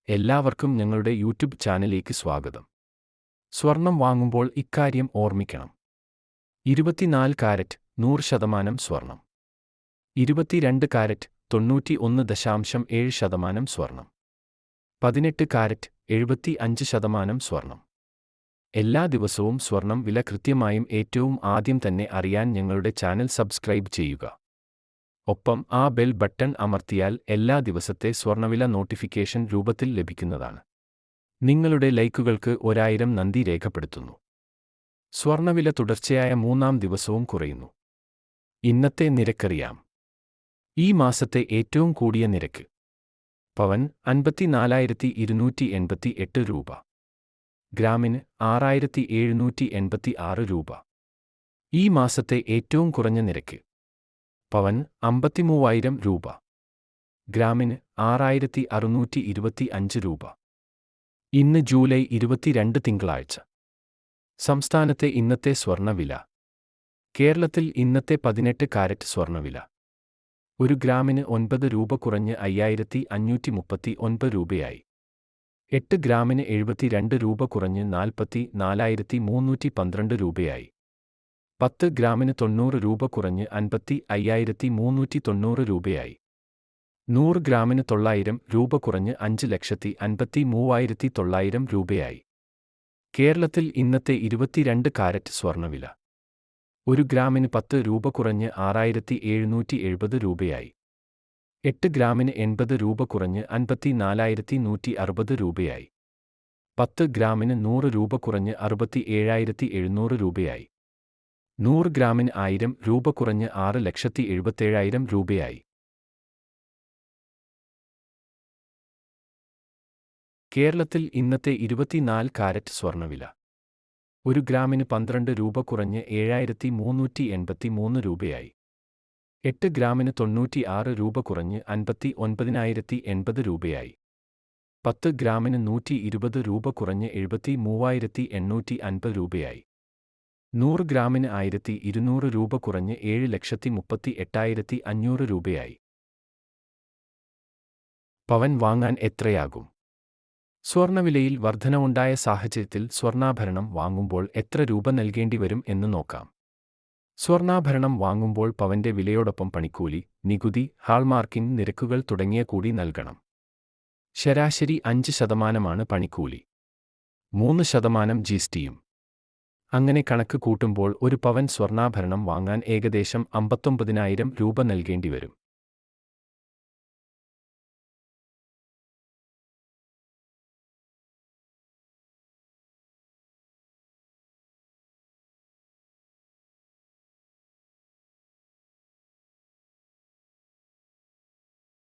എല്ലാവർക്കും ഞങ്ങളുടെ യൂട്യൂബ് ചാനലിലേക്ക് സ്വാഗതം. സ്വർണം വാങ്ങുമ്പോൾ ഇക്കാര്യം ഓർമ്മിക്കണം. 24 കാരറ്റ് 100% സ്വർണം. 22 കാരറ്റ് 91.7% സ്വർണം. 18 കാരറ്റ് 75% സ്വർണം. എല്ലാ ദിവസവും സ്വർണം വില കൃത്യമായും ഏറ്റവും ആദ്യം തന്നെ അറിയാൻ ഞങ്ങളുടെ ചാനൽ സബ്സ്ക്രൈബ് ചെയ്യുക. ഒപ്പം ആ ബെൽ ബട്ടൺ അമർത്തിയാൽ എല്ലാ ദിവസത്തെ സ്വർണ്ണവില നോട്ടിഫിക്കേഷൻ രൂപത്തിൽ ലഭിക്കുന്നതാണ്. നിങ്ങളുടെ ലൈക്കുകൾക്ക് 1000 നന്ദി രേഖപ്പെടുത്തുന്നു. സ്വർണ്ണവില തുടർച്ചയായ മൂന്നാം ദിവസവും കുറയുന്നു. ഇന്നത്തെ നിരക്കറിയാം. ഈ മാസത്തെ ഏറ്റവും കൂടിയ നിരക്ക് പവൻ 54,288 രൂപ. ഗ്രാമിന് 6,786 രൂപ. ഈ മാസത്തെ ഏറ്റവും കുറഞ്ഞ നിരക്ക് പവൻ 53,000 രൂപ. ഗ്രാമിന് 6,625 രൂപ. ഇന്ന് ജൂലൈ 22 തിങ്കളാഴ്ച. സംസ്ഥാനത്തെ ഇന്നത്തെ സ്വർണ്ണവില. കേരളത്തിൽ ഇന്നത്തെ 18 കാരറ്റ് സ്വർണ്ണവില. ഒരു ഗ്രാമിന് 9 രൂപ കുറഞ്ഞ് 5,539 രൂപയായി. 8 ഗ്രാമിന് 72 രൂപ കുറഞ്ഞ് 44,312 രൂപയായി. 10 ഗ്രാമിന് 90 രൂപ കുറഞ്ഞ് 55,390 രൂപയായി. 100 ഗ്രാമിന് 900 രൂപ കുറഞ്ഞ് 5,53,900 രൂപയായി. കേരളത്തിൽ ഇന്നത്തെ 22 കാരറ്റ് സ്വർണ്ണവില. ഒരു ഗ്രാമിന് 10 രൂപ കുറഞ്ഞ് 6,770 രൂപയായി. 8 ഗ്രാമിന് 80 രൂപ കുറഞ്ഞ് 54,160 രൂപയായി. 10 ഗ്രാമിന് 100 രൂപ കുറഞ്ഞ് 67,700 രൂപയായി. 100 ഗ്രാമിന് 1000 രൂപ കുറഞ്ഞ് 6,77,000 രൂപയായി. കേരളത്തിൽ ഇന്നത്തെ 24 കാരറ്റ് സ്വർണ്ണവില. ഒരു ഗ്രാമിന് 12 രൂപ കുറഞ്ഞ് 7,383 രൂപയായി. 8 ഗ്രാമിന് 96 രൂപ കുറഞ്ഞ് 59,080 രൂപയായി. 10 ഗ്രാമിന് 120 രൂപ കുറഞ്ഞ് 73,850 രൂപയായി. 100 ഗ്രാമിന് 1,200 രൂപ കുറഞ്ഞ് 7,38,500 രൂപയായി. പവൻ വാങ്ങാൻ എത്രയാകും? സ്വർണ്ണവിലയിൽ വർധനവുണ്ടായ സാഹചര്യത്തിൽ സ്വർണ്ണാഭരണം വാങ്ങുമ്പോൾ എത്ര രൂപ നൽകേണ്ടി വരും എന്ന് നോക്കാം. സ്വർണ്ണാഭരണം വാങ്ങുമ്പോൾ പവന്റെ വിലയോടൊപ്പം പണിക്കൂലി, നികുതി, ഹാൾമാർക്കിംഗ് നിരക്കുകൾ തുടങ്ങിയ കൂടി നൽകണം. ശരാശരി 5% പണിക്കൂലി. 3% ജിഎസ്ടിയും. അങ്ങനെ കണക്ക് കൂട്ടുമ്പോൾ ഒരു പവൻ സ്വർണ്ണാഭരണം വാങ്ങാൻ ഏകദേശം 59,000 രൂപ നൽകേണ്ടി വരും.